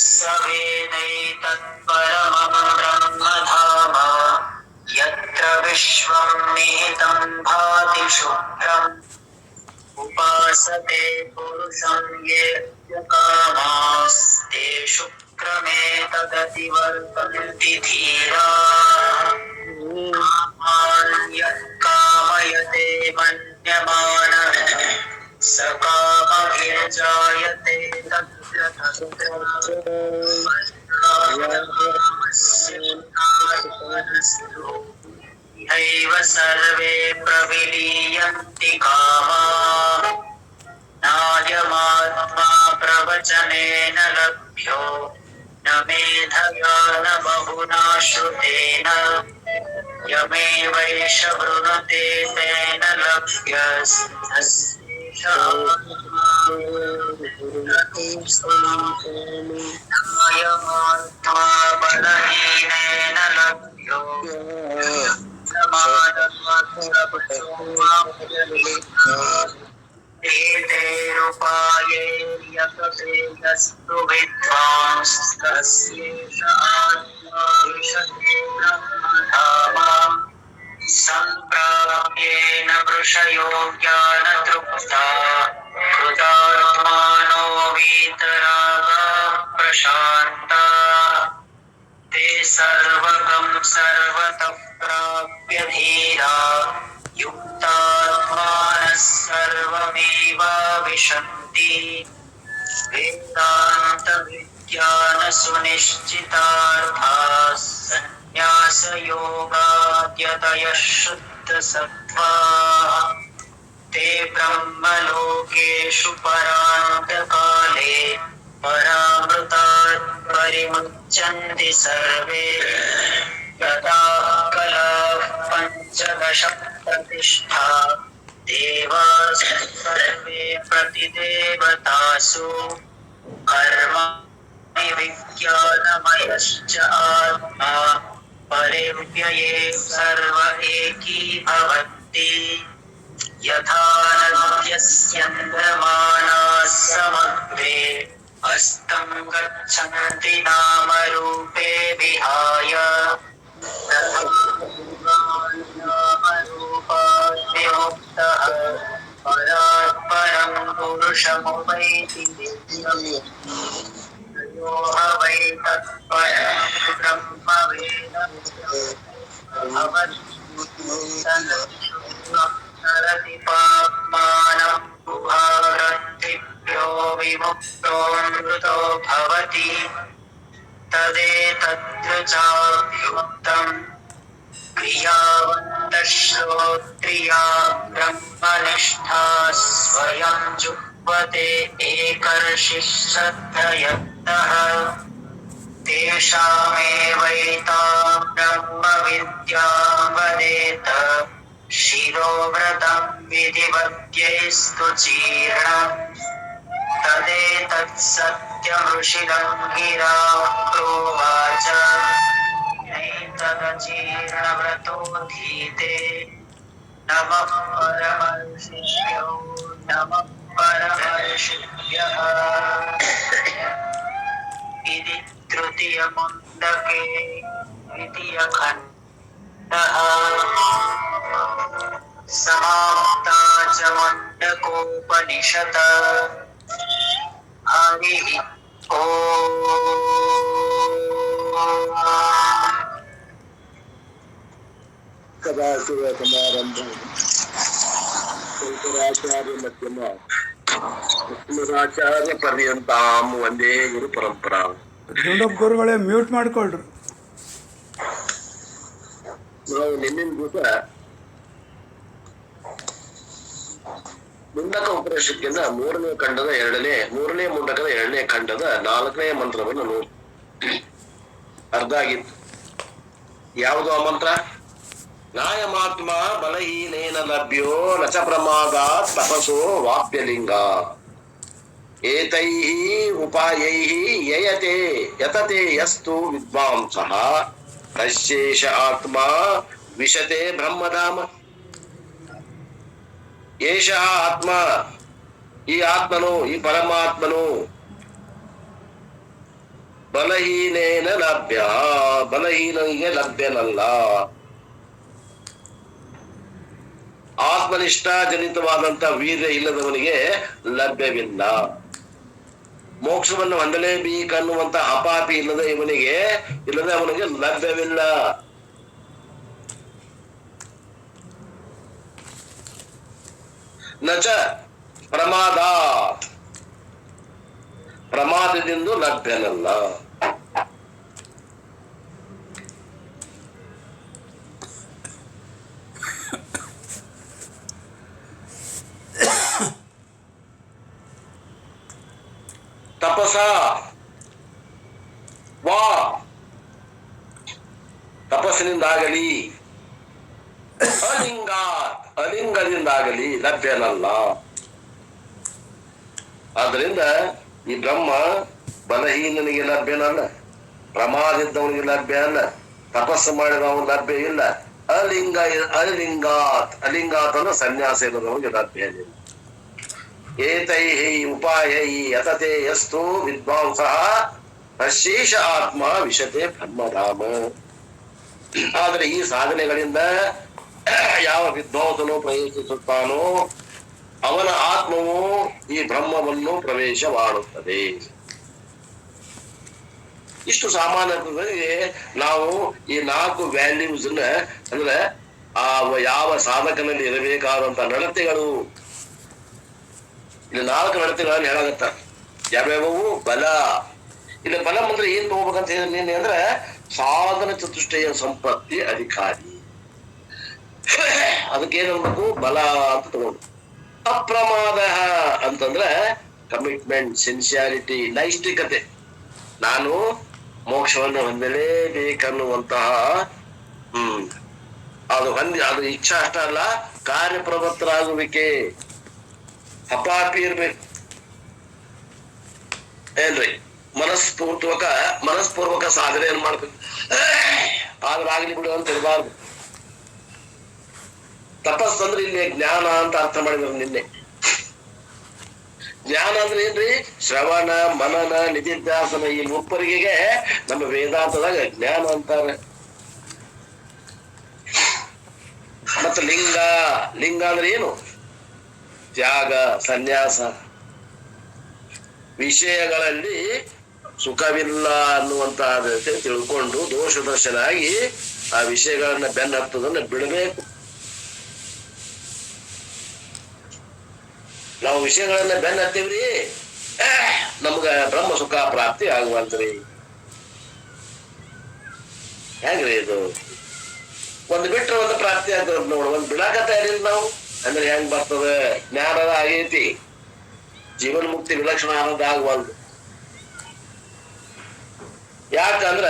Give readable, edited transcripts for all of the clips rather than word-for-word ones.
सवेदैतत्परमं ब्रह्मधाम यत्र विश्वं निहितं भाति शुभ्रम् उपासते पुरुषं येऽप्य कामास्ते शुक्रमे तदतिवर्तन्ति धीराः कामान् यः कामयते मन्यमानः स कामभिर्जायते तत्र इहैव सर्वे प्रविलीयन्ति कामाः नायमात्मा प्रवचनेन लभ्यो न मेधया न बहुना श्रुतेन यमेवैष वृणुते तेन लभ्यस्तस्यैष नायमात्मा बलहीनेन लभ्यो एतैरुपायैर्यतते विद्वांस्तस्यैष आत्मा विशते ब्रह्मधाम सम्प्राप्येन वृषयो ज्ञानतृप्ता कृतात्मानो वीतरागाः प्रशान्ताः ते सर्वगं सर्वतः प्राप्य धीरा युक्तात्मानः सर्वमेवाविशन्ति वेदान्तविज्ञानसुनिश्चितार्थाः संन्यासयोगाद्यतयः शुद्धसत्त्वाः ते ब्रह्मलोकेषु परान्तकाले परामृतात् परिमुच्यन्ति सर्वे यदा कलाः पञ्चदश प्रतिष्ठा देवाः सर्वे प्रतिदेवतासु कर्माणि विज्ञानमयश्च आत्मा परिव्यये सर्व एकीभवति यथा नद्यस्यन्द्रमाणाः समग्रे अस्तं गच्छन्ति नामरूपे विहाय नामरूपाद्विमुक्तः परात् परं पुरुषमुपैति यो ह वै तत्परं ब्रह्मवेदः नरति पाप्मानं उभाग्रन्थिभ्यो विमुक्तोऽमृतो भवति तदेतद्वचाभ्युक्तम् क्रियावन्तः श्रोत्रिया ब्रह्मनिष्ठा स्वयं जुह्वते एकर्षिः श्रद्धयन्तः तेषामेवैतां ब्रह्मविद्यां वदेत शिरोव्रतं विधिवद्यैस्तु चीर्णम् तदेतत्सत्यमृषिलं गिरा प्रोवाच नैतदचीर्णव्रतोऽधीते नमः परमर्षिभ्यो नमः परमर्षिभ्यः इति तृतीयमुण्डके द्वितीयखण्डः समाप्ता च मुण्डकोपनिषत् हरिः ओम् सदाशिवसमारम्भं शङ्कराचार्य मध्यमा अस्मदाಚಾರ್ಯ ಪರ್ಯಂತಾಂ ವಂದೇ ಗುರು ಪರಂಪರಾ. ದೊಡ್ಡಪ್ಪ ಗುರುಗಳೇ ಮ್ಯೂಟ್ ಮಾಡ್ಕೊಳ್ರಿ. ನಾವು ನಿನ್ನಿನ ದಿವಸ ಮುಂಡಕ ಉಪನಿಷತ್ತಿನ ಮೂರನೇ ಮುಂಡಕದ ಎರಡನೇ ಖಂಡದ 4ನೇ ಮಂತ್ರವನ್ನು ನೋಡಿ ಅರ್ಧ ಆಗಿತ್ತು. ಯಾವುದು ಆ ಮಂತ್ರ? ನಾಯಮಾತ್ಮ ಬಲಹೀನೇನ ಲಭ್ಯೋ ನಚ ಪ್ರಮಾದಾತ್ ತಪಸೋ ವಾಪ್ಯಲಿಂಗ ಏತೈಹಿ ಉಪಾಯೈಹಿ ಯತತೆ ಯಸ್ತು ವಿದ್ವಾಂಸಃ ತಸ್ಯೇಷ ಆತ್ಮ ವಿಶತೆ ಬ್ರಹ್ಮಧಾಮ. ಏಷ ಆತ್ಮ, ಈ ಆತ್ಮನು, ಈ ಪರಮಾತ್ಮನು ಬಲಹೀನೇನ ಲಭ್ಯ, ಬಲಹೀನನಿಗೆ ಲಭ್ಯನಲ್ಲ. ಆತ್ಮನಿಷ್ಠಾ ಜನಿತವಾದಂತ ವೀರ್ಯ ಇಲ್ಲದವನಿಗೆ ಲಭ್ಯವಿಲ್ಲ. ಮೋಕ್ಷವನ್ನು ಹೊಂದಲೇಬೇಕನ್ನುವಂತ ಹಪಾಪಿ ಇಲ್ಲದೆ ಅವನಿಗೆ ಲಭ್ಯವಿಲ್ಲ. ನಚ ಪ್ರಮಾದಾತ್, ಪ್ರಮಾದದಿಂದ ಲಭ್ಯನಲ್ಲ. ತಪಸ ವಾ, ತಪಸ್ಸಿನಿಂದಾಗಲಿ ಅಲಿಂಗದಿಂದಾಗಲಿ ಲಭ್ಯನಲ್ಲ. ಆದ್ದರಿಂದ ಈ ಬ್ರಹ್ಮ ಬಲಹೀನನಿಗೆ ಲಭ್ಯನಲ್ಲ, ಪ್ರಮಾದಿದ್ದವನಿಗೆ ಲಭ್ಯ ಅಲ್ಲ, ತಪಸ್ಸು ಮಾಡಿದವನು ಲಭ್ಯ ಇಲ್ಲ. ಅಲಿಂಗಾತ್ ಅಂದ್ರೆ ಸನ್ಯಾಸ ಇಲ್ಲದವನಿಗೆ ಲಭ್ಯ ಇಲ್ಲ. ಏತೈಹಿ ಉಪಾಯೈಹಿ ಯತತೆ ಯಸ್ತು ವಿದ್ವಾಂಸಃ ಅಶೇಷ ಆತ್ಮ ವಿಶತೆ ಬ್ರಹ್ಮಧಾಮ. ಆದರೆ ಈ ಸಾಧನೆಗಳಿಂದ ಯಾವ ವಿದ್ವಾಂಸನು ಪ್ರವೇಶಿಸುತ್ತಾನೋ ಅವನ ಆತ್ಮವು ಈ ಬ್ರಹ್ಮವನ್ನು ಪ್ರವೇಶ ಮಾಡುತ್ತದೆ. ಇಷ್ಟು ಸಾಮಾನ್ಯವಾಗಿ ನಾವು ಈ 4 ವ್ಯಾಲ್ಯೂಸ್ ಅಂದ್ರೆ ಯಾವ ಸಾಧಕನಲ್ಲಿ ಇರಬೇಕಾದಂತ ನಡತೆಗಳು, ಇಲ್ಲಿ 4 ನಡತೆಗಳನ್ನು ಹೇಳಾಗತ್ತ. ಯಾವ್ಯಾವವು? ಬಲ. ಇಲ್ಲಿ ಬಲ ಅಂದ್ರೆ ಏನ್ ತಗೋಬೇಕಂತ ಹೇಳಿನಿ ಅಂದ್ರೆ ಸಾಧನ ಚತುಷ್ಟಯ ಸಂಪತ್ತಿ ಅಧಿಕಾರಿ. ಅದಕ್ಕೇನ್ ಅನ್ಬೇಕು? ಬಲ ಅಂತ ತಗೊಂಡು. ಅಪ್ರಮಾದ ಅಂತಂದ್ರೆ ಕಮಿಟ್ಮೆಂಟ್, ಸಿನ್ಸಿಯಾರಿಟಿ, ನೈಷ್ಠಿಕತೆ. ನಾನು ಮೋಕ್ಷವನ್ನು ಹೊಂದಲೇಬೇಕನ್ನುವಂತಹ ಅದು ಇಚ್ಛಾ ಅಷ್ಟ ಅಲ್ಲ, ಕಾರ್ಯಪ್ರವೃತ್ತರಾಗುವಿಕೆ. ಹಪಾಪಿ ಇರ್ಬೇಕು ಏನ್ರಿ? ಮನಸ್ಪೂರ್ವಕ ಸಾಧನೆಯನ್ನು ಮಾಡ್ಬೇಕು. ಆದ್ರೆ ಆಗ್ಲಿ ಬಿಡು ಅಂತ ಇರಬಾರ್ದು. ತಪಸ್ಸಂದ್ರೆ ಇಲ್ಲಿ ಜ್ಞಾನ ಅಂತ ಅರ್ಥ ಮಾಡಿದ್ರು ನಿನ್ನೆ. ಜ್ಞಾನ ಅಂದ್ರೆ ಏನ್ರಿ? ಶ್ರವಣ, ಮನನ, ನಿಧಿಧ್ಯಾಸನ, ಈ ಮುಪ್ಪರಿಗೆಗೆ ನಮ್ಮ ವೇದಾಂತದಾಗ ಜ್ಞಾನ ಅಂತಾರೆ. ಮತ್ತೆ ಲಿಂಗ ಅಂದ್ರೆ ಏನು? ತ್ಯಾಗ, ಸನ್ಯಾಸ. ವಿಷಯಗಳಲ್ಲಿ ಸುಖವಿಲ್ಲ ಅನ್ನುವಂತ ತಿಳ್ಕೊಂಡು ದೋಷದರ್ಶನ ಆಗಿ ಆ ವಿಷಯಗಳನ್ನ ಬೆನ್ನತ್ತದನ್ನ ಬಿಡಬೇಕು. ನಾವು ವಿಷಯಗಳನ್ನ ಬೆನ್ನ ಹತ್ತೀವ್ರಿ, ನಮ್ಗ ಬ್ರಹ್ಮ ಸುಖ ಪ್ರಾಪ್ತಿ ಆಗುವಂತ್ರಿ. ಹೆಂಗ್ರಿ ಇದು? ಒಂದು ಬಿಟ್ರೆ ಒಂದು ಪ್ರಾಪ್ತಿ ಆಗ್ತದ ನೋಡು. ಒಂದ್ ಬಿಡಾಕ ತಯಾರಿಲ್ಲ ನಾವು ಅಂದ್ರೆ ಹೆಂಗ್ ಬರ್ತದ? ಜ್ಞಾನದ ಆಗೈತಿ, ಜೀವನ್ ಮುಕ್ತಿ ವಿಲಕ್ಷಣ ಆನಂದ ಆಗವಲ್ದು. ಯಾಕಂದ್ರ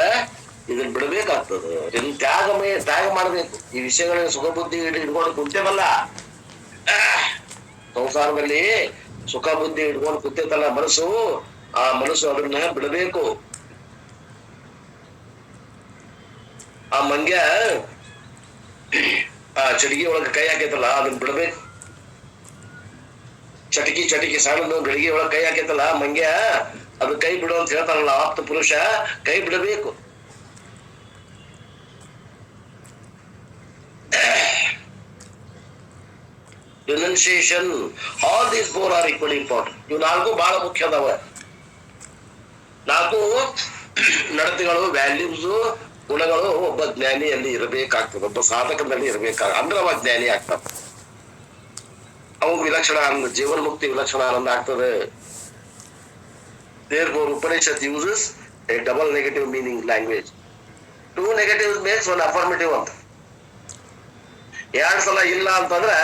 ಇದನ್ನ ಬಿಡಬೇಕಾಗ್ತದ. ಇದನ್ನ ತ್ಯಾಗ ಮಾಡ್ಬೇಕು. ಈ ವಿಷಯಗಳನ್ನ ಸುಖ ಬುದ್ಧಿ ಹಿಡ್ಕೊಂಡು ಕುಂತೇವಲ್ಲ, ಸಂಸಾರದಲ್ಲಿ ಸುಖ ಬುದ್ಧಿ ಹಿಡ್ಕೊಂಡು ಕುಂತೈತಲ್ಲ ಮನಸ್ಸು, ಆ ಮನಸ್ಸು ಅದನ್ನ ಬಿಡಬೇಕು. ಆ ಮಂಗ್ಯ ಆ ಚಟಿಗೆ ಒಳಗೆ ಕೈ ಹಾಕೈತಲ್ಲ ಅದನ್ನ ಬಿಡಬೇಕು. ಚಟಿಕಿ ಸಣ್ಣ ಗಡಿಗೆ ಒಳಗೆ ಕೈ ಹಾಕೈತಲ್ಲ ಮಂಗ್ಯ, ಅದು ಕೈ ಬಿಡು ಅಂತ ಹೇಳ್ತಾರಲ್ಲ ಆಪ್ತ ಪುರುಷ, ಕೈ ಬಿಡಬೇಕು. Renunciation, all these 4 are equally important. ಇವು 4 ಬಹಳ ಮುಖ್ಯ ಅದಾವ. 4 ನಡತೆಗಳು, ವ್ಯಾಲ್ಯೂಸ್, ಗುಣಗಳು ಒಬ್ಬ ಜ್ಞಾನಿಯಲ್ಲಿ ಇರಬೇಕಾಗ್ತದೆ, ಒಬ್ಬ ಸಾಧಕನಲ್ಲಿ ಅಂದ್ರೆ ಅವ ಜ್ಞಾನಿ ಆಗ್ತಾನ. ಅವು ವಿಲಕ್ಷಣ ಆನಂದ, ಜೀವನ್ ಮುಕ್ತಿ ವಿಲಕ್ಷಣ ಆನಂದ ಆಗ್ತದೆ. Therefore, Upanishad uses a double negative meaning language. 2 negatives makes 1 affirmative ಅಂತ. 2 ಸಲ ಇಲ್ಲ ಅಂತಂದ್ರೆ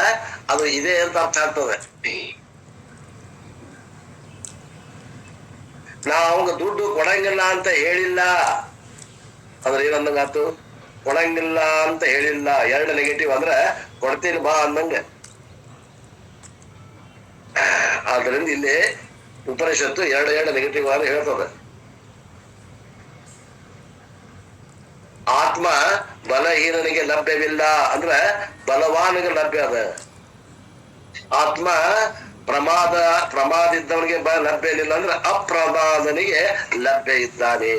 ಅದು ಇದೆ ಅಂತ ಅರ್ಥ ಆಗ್ತದೆ. ನಾವು ಅವಂಗ ದುಡ್ಡು ಕೊಡಂಗಿಲ್ಲ ಅಂತ ಹೇಳಿಲ್ಲ ಅಂದ್ರೆ ಏನಂದಂಗಾತು? ಕೊಡಂಗಿಲ್ಲ ಅಂತ ಹೇಳಿಲ್ಲ. 2 ನೆಗೆಟಿವ್ ಅಂದ್ರೆ ಕೊಡ್ತೀನಿ ಬಾ ಅಂದಂಗ. ಆದ್ರಿಂದ ಇಲ್ಲಿ ಉಪನಿಷತ್ತು 2 ನೆಗೆಟಿವ್ ಆದ್ರೆ ಹೇಳ್ತದೆ. ಆತ್ಮ ಬಲಹೀನನಿಗೆ ಲಭ್ಯವಿಲ್ಲ ಅಂದ್ರೆ ಬಲವಾನಿಗೆ ಲಭ್ಯ ಅದ. ಆತ್ಮ ಪ್ರಮಾದಿದ್ದವನಿಗೆ ಲಭ್ಯ ಇಲ್ಲ ಅಂದ್ರೆ ಅಪ್ರಮಾದನಿಗೆ ಲಭ್ಯ ಇದ್ದಾನೆ.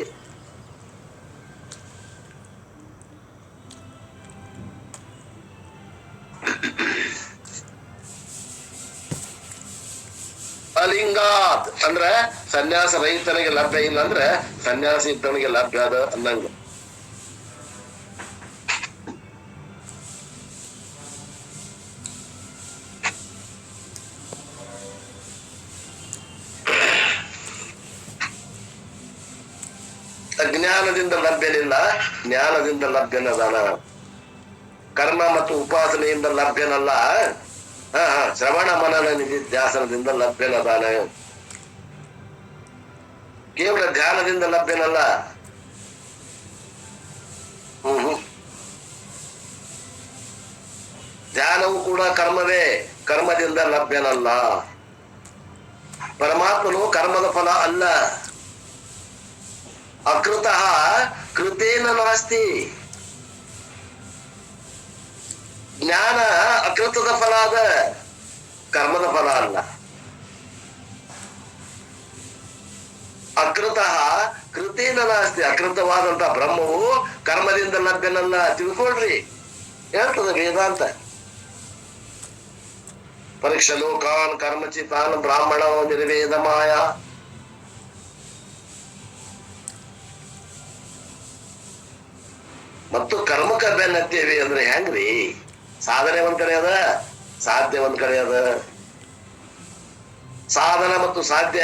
ಅಸಂಗಾತ್ ಅಂದ್ರ ಸನ್ಯಾಸ ರಹಿತನಿಗೆ ಲಭ್ಯ ಇಲ್ಲ ಅಂದ್ರೆ ಸನ್ಯಾಸಿ ಇದ್ದವನಿಗೆ ಲಭ್ಯ ಅದ ಅನ್ನಂಗ. ಅಜ್ಞಾನದಿಂದ ಲಭ್ಯನಿಲ್ಲ, ಜ್ಞಾನದಿಂದ ಲಭ್ಯನದಾನ. ಕರ್ಮ ಮತ್ತು ಉಪಾಸನೆಯಿಂದ ಲಭ್ಯನಲ್ಲ, ಶ್ರವಣ ಮನನ ನಿಧಿಧ್ಯಾಸನದಿಂದ ಲಭ್ಯನದಾನ. ಕೇವಲ ಧ್ಯಾನದಿಂದ ಲಭ್ಯನಲ್ಲ. ಧ್ಯಾನವು ಕೂಡ ಕರ್ಮವೇ, ಕರ್ಮದಿಂದ ಲಭ್ಯನಲ್ಲ. ಪರಮಾತ್ಮನು ಕರ್ಮದ ಫಲ ಅಲ್ಲ. ಅಕೃತಃ ಕೃತೇನ ನಾಸ್ತಿ. ಜ್ಞಾನ ಅಕೃತದ ಫಲ ಅದ, ಕರ್ಮದ ಫಲ ಅಲ್ಲ. ಅಕೃತಃ ಕೃತೇನ ನಾಸ್ತಿ. ಅಕೃತವಾದಂತ ಬ್ರಹ್ಮವು ಕರ್ಮದಿಂದ ಲಭ್ಯನಲ್ಲ. ತಿಳ್ಕೊಳ್ರಿ, ಹೇಳ್ತದ ವೇದಾಂತ. ಪರೀಕ್ಷ ಲೋಕಾನ್ ಕರ್ಮಚಿತಾನ್ ಬ್ರಾಹ್ಮಣ ನಿರ್ವೇದಮಾಯ. ಮತ್ತು ಕರ್ಮಕ ಬೆನ್ನತ್ತೇವೆ ಅಂದ್ರೆ ಹೆಂಗ್ರಿ? ಸಾಧನೆ ಒಂದ್ ಕಡೆ ಅದ, ಸಾಧ್ಯ ಒಂದ್ ಕಡೆ ಅದ. ಸಾಧನ ಮತ್ತು ಸಾಧ್ಯ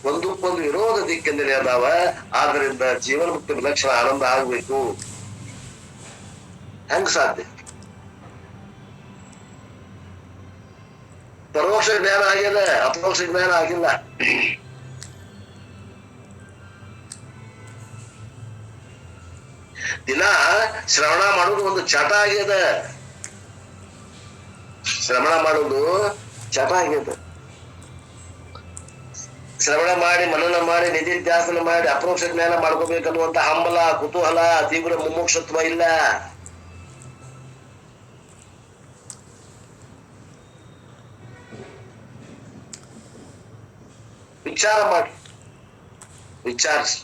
ಒಂದಕ್ಕೊಂದು ವಿರೋಧ ದಿಕ್ಕಿನಲ್ಲಿ ಅದಾವ. ಆದ್ರಿಂದ ಜೀವನ ಮುಕ್ತಿ ವಿಲಕ್ಷಣ ಆನಂದ ಆಗ್ಬೇಕು. ಹೆಂಗ್ ಸಾಧ್ಯ? ಪರೋಕ್ಷ ಜ್ಞಾನ ಆಗ್ಯದ, ಅಪರೋಕ್ಷ ಜ್ಞಾನ ಆಗಿಲ್ಲ. ದಿನ ಶ್ರವಣ ಮಾಡುವುದು ಒಂದು ಚಟ ಆಗ್ಯದ. ಶ್ರವಣ ಮಾಡುವುದು ಚಟ ಆಗ್ಯದ. ಶ್ರವಣ ಮಾಡಿ, ಮನನ ಮಾಡಿ, ನಿಧಿಧ್ಯಾಸನ ಮಾಡಿ ಅಪರೋಕ್ಷ ಜ್ಞಾನ ಮಾಡ್ಕೋಬೇಕನ್ನುವಂತ ಹಂಬಲ, ಕುತೂಹಲ, ತೀವ್ರ ಮುಮುಕ್ಷತ್ವ ಇಲ್ಲ. ವಿಚಾರ ಮಾಡಿ, ವಿಚಾರಿಸಿ.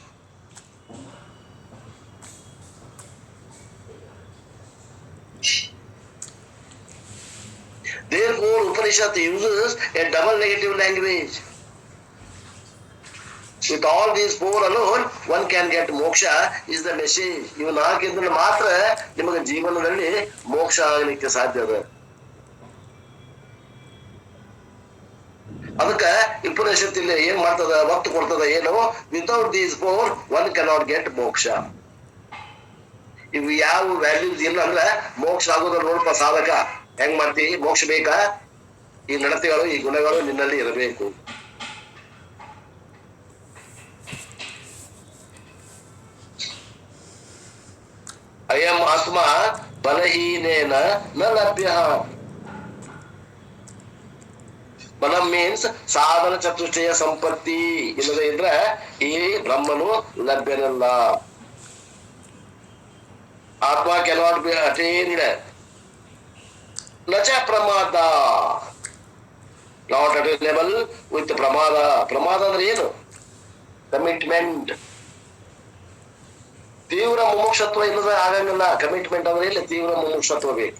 Therefore, Upanishad uses a double negative language. With all these four alone, one can get moksha is the message. ಇವು ನಾಲ್ಕಿಂದ ಮಾತ್ರ ನಿಮಗೆ ಜೀವನದಲ್ಲಿ ಮೋಕ್ಷ ಆಗಲಿಕ್ಕೆ ಸಾಧ್ಯ ಅದ. ಅದಕ್ಕೆ ಉಪನಿಷತ್ ಇಲ್ಲಿ ಏನ್ ಮಾಡ್ತದ, ಒತ್ತು ಕೊಡ್ತದ ಏನು? Without these four one cannot get ಮೋಕ್ಷ. ಇವು ಯಾವ ವ್ಯಾಲ್ಯೂಸ್ ಇಲ್ಲ ಅಂದ್ರೆ ಮೋಕ್ಷ ಆಗೋದ್ರ ನೋಡಪ್ಪ ಸಾಧಕ. ಹೆಂಗ್ ಮಾಡ್ತಿ? ಮೋಕ್ಷ ಬೇಕಾ? ಈ ನಡತೆಗಳು, ಈ ಗುಣಗಳು ನಿನ್ನಲ್ಲಿ ಇರಬೇಕು. ಅಯಂ ಆತ್ಮ ಬಲಹೀನೇನ ನ ಲಭ್ಯ. ಬಲಂ ಮೀನ್ಸ್ ಸಾಧನ ಚತುಷ್ಟಯ ಸಂಪತ್ತಿ ಇಲ್ಲದೆ ಇದ್ರೆ ಈ ಬ್ರಹ್ಮನು ಲಭ್ಯನಲ್ಲ. ಆತ್ಮ ಕೆನಾಟ್ ಬಿ ಅಟೈನ್ಡ್. ನಚ ಪ್ರಮಾದ, ನಾಟ್ ಅಟೈನಬಲ್ ವಿತ್ ಪ್ರಮಾದ. ಪ್ರಮಾದ ಅಂದ್ರೆ ಏನು? ಕಮಿಟ್ಮೆಂಟ್. ತೀವ್ರ ಮುಮುಕ್ಷತ್ವ ಇಲ್ಲದ ಆಗಂಗಿಲ್ಲ. ಕಮಿಟ್ಮೆಂಟ್ ಅಂದ್ರೆ ಇಲ್ಲ, ತೀವ್ರ ಮುಮುಕ್ಷತ್ವ ಬೇಕು.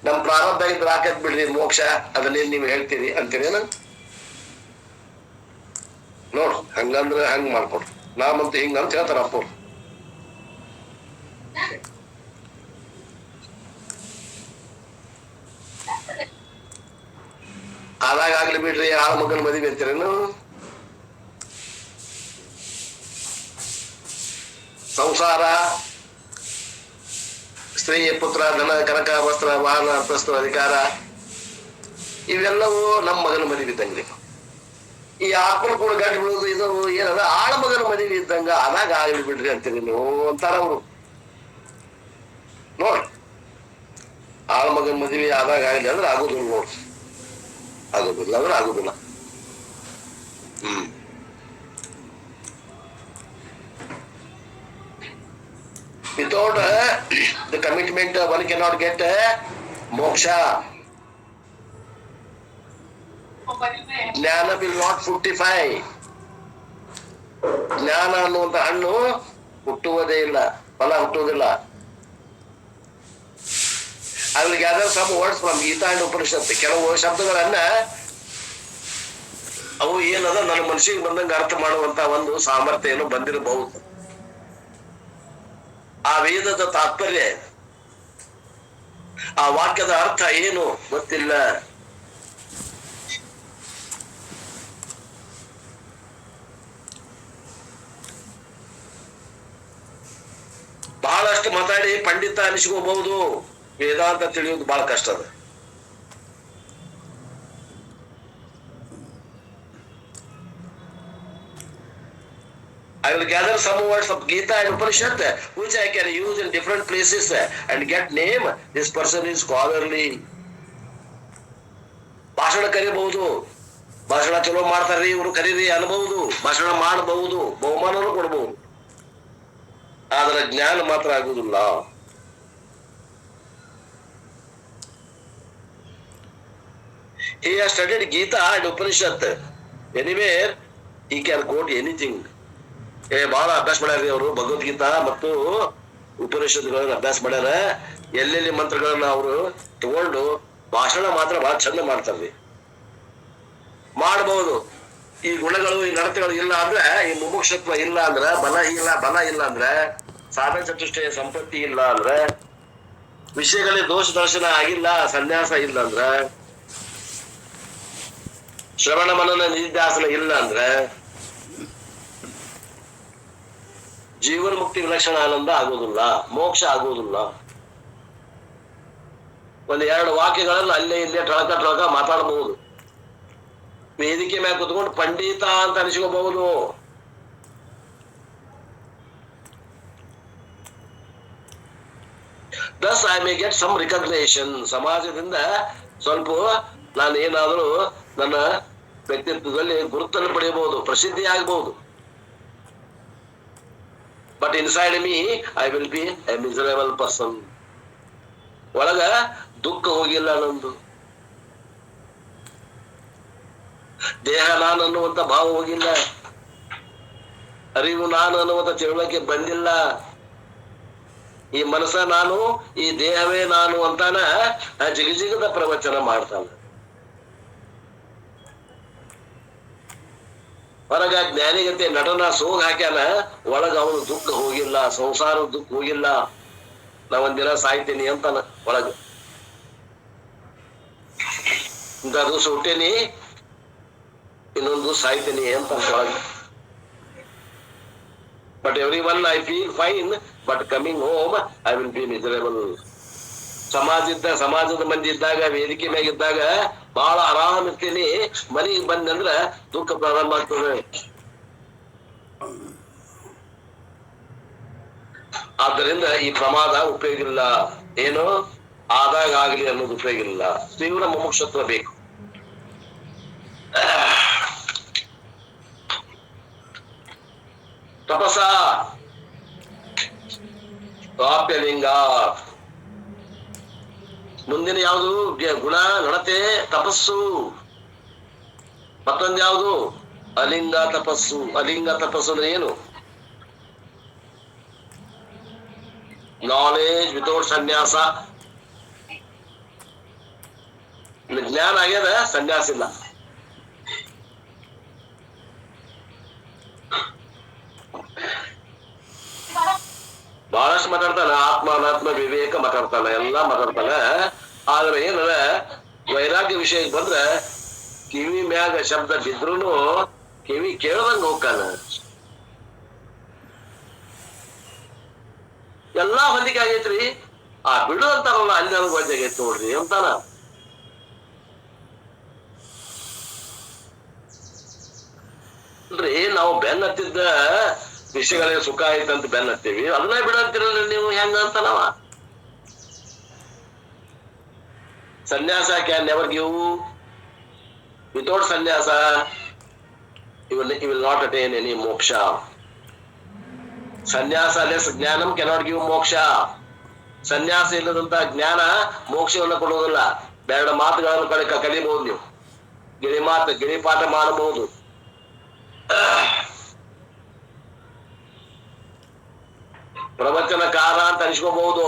ನಮ್ ಪ್ರಾರಂಭ ಇದ್ರೆ ಹಾಕತ್ ಬಿಡ್ರಿ ಮೋಕ್ಷ, ಅದನ್ನೇನ್ ನೀವು ಹೇಳ್ತೀರಿ ಅಂತೀರೇನ? ನೋಡು, ಹಂಗಂದ್ರೆ ಹಂಗ್ ಮಾಡ್ಕೊಡ್ರಿ. ನಾಮಂತ ಹಿಂಗಂತ ಹೇಳ್ತಾರ ಅಪ್ಪ. ಆದಾಗ ಆಗ್ಲಿ ಬಿಡ್ರಿ, ಆಳ ಮಗನ ಮದುವೆ ಅಂತೀರೇನು? ಸಂಸಾರ, ಸ್ತ್ರೀ, ಪುತ್ರ, ಧನ, ಕನಕ, ವಸ್ತ್ರ, ವಾಹನ, ಅಂತಸ್ತು, ಅಧಿಕಾರ ಇವೆಲ್ಲವೂ ನಮ್ಮ ಮಗನ ಮದುವೆ ಇದ್ದಂಗೆ. ಈ ಆತ್ಮನ ಕೂಡ ಗಂಟು ಬಿಡುವುದು ಇದು ಏನದ ಆಳ ಮಗನ ಮದುವೆ ಇದ್ದಂಗ. ಆದಾಗ ಆಗ್ಲಿ ಬಿಡ್ರಿ ಅಂತೀರಿ ನೀವು ಅಂತಾರ ಅವರು. ನೋಡ್ರಿ, ಆಳ ಮಗನ ಮದುವೆ ಆದಾಗ ಆಗ್ಲಿ ಅಂದ್ರೆ ಆಗೋದಿಲ್ಲ. ನೋಡ್ರಿ, ಆಗೋದಿಲ್ಲ ಅಂದ್ರೆ ಆಗೋದಿಲ್ಲ. Without the commitment, one cannot get moksha. ಜ್ಞಾನ will not fructify. ಜ್ಞಾನ ಅನ್ನುವಂತ ಹಣ್ಣು ಹುಟ್ಟುವುದೇ ಇಲ್ಲ, ಫಲ ಹುಟ್ಟುವುದಿಲ್ಲ. I will gather some words from Gita and Upanishad. ಕೆಲವು ಶಬ್ದಗಳನ್ನ ಅವು ಏನದ ನನ್ನ ಮನಸ್ಸಿಗೆ ಬಂದಂಗ ಅರ್ಥ ಮಾಡುವಂತ ಒಂದು ಸಾಮರ್ಥ್ಯ ಏನು ಬಂದಿರಬಹುದು. ಆ ವೇದದ ತಾತ್ಪರ್ಯ, ಆ ವಾಕ್ಯದ ಅರ್ಥ ಏನು ಗೊತ್ತಿಲ್ಲ. ಬಹಳಷ್ಟು ಮಾತಾಡಿ ಪಂಡಿತ ಅನಿಸ್ಕೋಬಹುದು, ವೇದಾಂತ ತಿಳಿಯೋದು ಬಹಳ ಕಷ್ಟ ಅದ. I will gather some words of Gita and Upanishad which I can use in different places and get name. This person is scholarly. ಭಾಷಣ ಕರಿಬಹುದು, ಭಾಷಣ ಚಲೋ ಮಾಡ್ತಾರ್ರಿ ಇವ್ರು ಕರೀರಿ ಅನ್ಬಹುದು, ಭಾಷಣ ಮಾಡಬಹುದು, ಬಹುಮಾನನು ಕೊಡಬಹುದು. ಆದ್ರೆ ಜ್ಞಾನ ಮಾತ್ರ ಆಗುದಿಲ್ಲ. He has studied Gita and Upanishad. Anywhere he can quote anything. ಬಹಳ ಅಭ್ಯಾಸ ಮಾಡ್ಯಾರ್ರಿ ಅವರು ಭಗವದ್ಗೀತಾ ಮತ್ತು ಉಪನಿಷತ್ಗಳನ್ನ ಅಭ್ಯಾಸ ಮಾಡ್ಯಾರ. ಎಲ್ಲೆಲ್ಲಿ ಮಂತ್ರಗಳನ್ನ ಅವರು ತಗೊಂಡು ಭಾಷಣ ಮಾತ್ರ ಬಹಳ ಚಂದ ಮಾಡ್ತಾರ್ರಿ. ಮಾಡಬಹುದು. ಈ ಗುಣಗಳು, ಈ ನಡತೆಗಳು ಇಲ್ಲ ಅಂದ್ರೆ, ಈ ಮುಮುಕ್ಷತ್ವ ಇಲ್ಲ ಅಂದ್ರ, ಬಲ ಇಲ್ಲ ಅಂದ್ರೆ, ಸಾಧನ ಚತುಷ್ಟಯ ಸಂಪತ್ತಿ ಇಲ್ಲ ಅಂದ್ರೆ, ವಿಷಯಗಳಲ್ಲಿ ದೋಷ ದರ್ಶನ ಆಗಿಲ್ಲ, ಸನ್ಯಾಸ ಇಲ್ಲ ಅಂದ್ರ, ಶ್ರವಣ ಮನನ ನಿಧಿಧ್ಯಾಸನ ಇಲ್ಲ ಅಂದ್ರೆ, ಜೀವನ ಮುಕ್ತಿ ವಿಲಕ್ಷಣ ಆನಂದ ಆಗೋದಿಲ್ಲ, ಮೋಕ್ಷ ಆಗೋದಿಲ್ಲ. ಒಂದ್ ಎರಡು ವಾಕ್ಯಗಳನ್ನ ಅಲ್ಲೇ ಇಲ್ಲೇ ಟಳಕ ಮಾತಾಡಬಹುದು. ವೇದಿಕೆ ಮ್ಯಾಗ ಕುತ್ಕೊಂಡು ಪಂಡಿತ ಅಂತ ಅನಿಸ್ಕೋಬಹುದು. Thus I may get some recognition. ಸಮಾಜದಿಂದ ಸ್ವಲ್ಪ ನಾನು ಏನಾದರೂ ನನ್ನ ವ್ಯಕ್ತಿತ್ವದಲ್ಲಿ ಗುರುತನ್ನು ಪಡೆಯಬಹುದು, ಪ್ರಸಿದ್ಧಿ ಆಗಬಹುದು. But inside me, I will be a miserable person. ಒಳಗ ದುಃಖ ಹೋಗಿಲ್ಲ ನಂದು, ದೇಹ ನಾನು ಅನ್ನುವಂತ ಭಾವ ಹೋಗಿಲ್ಲ, ಅರಿವು ನಾನು ಅನ್ನುವಂತ ತಿಳುವಳಿಕೆ ಬಂದಿಲ್ಲ. ಈ ಮನಸ್ಸ ನಾನು, ಈ ದೇಹವೇ ನಾನು ಅಂತಾನ ಜಿಗಜಿಗದ ಪ್ರವಚನ ಮಾಡ್ತಾನ. ಹೊರಗ ಜ್ಞಾನಿಗತೆ ನಟನ ಸೋಗ ಹಾಕ್ಯಾನ, ಒಳಗ ಅವನು ದುಃಖ ಹೋಗಿಲ್ಲ, ಸಂಸಾರ ದುಃಖ ಹೋಗಿಲ್ಲ. ನಾ ಒಂದಿನ ಸಾಯ್ತೀನಿ ಅಂತಾನ ಒಳಗ. ಇಂಥ ದಿವಸ ಹುಟ್ಟೇನಿ, ಇನ್ನೊಂದು ಸಾಯ್ತೀನಿ ಅಂತ ಒಳಗ. But every one I feel fine, but coming home I will be miserable. ಸಮಾಜದ ಮಂದಿ ಇದ್ದಾಗ, ವೇದಿಕೆ ಮ್ಯಾಗಿದ್ದಾಗ ಬಹಳ ಆರಾಮ್ ಇರ್ತೀನಿ, ಮನೆಗೆ ಬಂದಂದ್ರ ದುಃಖ ಪ್ರಾರಂಭ ಆಗ್ತದೆ. ಆದ್ದರಿಂದ ಈ ಪ್ರಮಾದ ಉಪಯೋಗ ಇಲ್ಲ. ಏನು ಆದಾಗ ಆಗ್ಲಿ ಅನ್ನೋದು ಉಪಯೋಗ ಇಲ್ಲ. ತೀವ್ರ ಮುಮುಕ್ಷತ್ವ ಬೇಕು. ತಪಸ ಕಾಪ್ಯಲಿಂಗ. ಮುಂದಿನ ಯಾವುದು ಗುಣ, ನಡತೆ, ತಪಸ್ಸು. ಮತ್ತೊಂದು ಯಾವುದು ಅಲಿಂಗ ತಪಸ್ಸು. ಅಲಿಂಗ ತಪಸ್ಸು ಅಂದ್ರೆ ಏನು? ನಾಲೆಜ್ ವಿತೌಟ್ ಸನ್ಯಾಸ. ಜ್ಞಾನ ಆಗ್ಯದ, ಸನ್ಯಾಸ ಇಲ್ಲ. ಬಹಳಷ್ಟು ಮಾತಾಡ್ತಾನ, ಆತ್ಮ ಅನಾತ್ಮ ವಿವೇಕ ಮಾತಾಡ್ತಾನ, ಎಲ್ಲಾ ಮಾತಾಡ್ತಾನ. ಆದ್ರೆ ಏನದ ವೈರಾಗ್ಯ ವಿಷಯಕ್ಕೆ ಬಂದ್ರೆ ಕಿವಿ ಮ್ಯಾಗ ಶಬ್ದ ಬಿದ್ರುನು ಕಿವಿ ಕೇಳದಂಗ ಹೋಗ್ತಾನ. ಎಲ್ಲಾ ಹೊಂದಿಕೆ ಆಗೈತ್ರಿ, ಆ ಬಿಡು ಅಂತಾರಲ್ಲ ಅಲ್ಲಿ ನನಗೆ ಹೊಂದಿಗೆ ನೋಡ್ರಿ ಅಂತಾನ. ಅಲ್ರಿ, ನಾವು ಬೆನ್ನ ಹತ್ತಿದ್ದ ವಿಷಯಗಳಿಗೆ ಸುಖ ಆಯ್ತಂತ ಬೆನ್ನ ಹತ್ತೀವಿ, ಅದನ್ನ ಬಿಡಂತೀರಲ್ರಿ ನೀವು, ಹೆಂಗ ಅಂತನವ. ಸನ್ಯಾಸ ಕ್ಯಾನ್ ನೆವರ್ ಗಿವ್. ವಿತೌಟ್ ಸನ್ಯಾಸ you will not attain any moksha. ಸನ್ಯಾಸ ಲೆಸ್ ಜ್ಞಾನಂ ಕೆನಾಟ್ ಗಿವ್ ಮೋಕ್ಷ. ಸನ್ಯಾಸ ಇಲ್ಲದಂತ ಜ್ಞಾನ ಮೋಕ್ಷವನ್ನು ಕೊಡುವುದಿಲ್ಲ. ಬೇಡ ಮಾತುಗಳನ್ನು ಕಲಿಬಹುದು, ನೀವು ಗಿಳಿಪಾಠ ಮಾಡಬಹುದು. ಪ್ರವಚನಕಾರ ಅಂತ ಅನಿಸ್ಕೋಬಹುದು.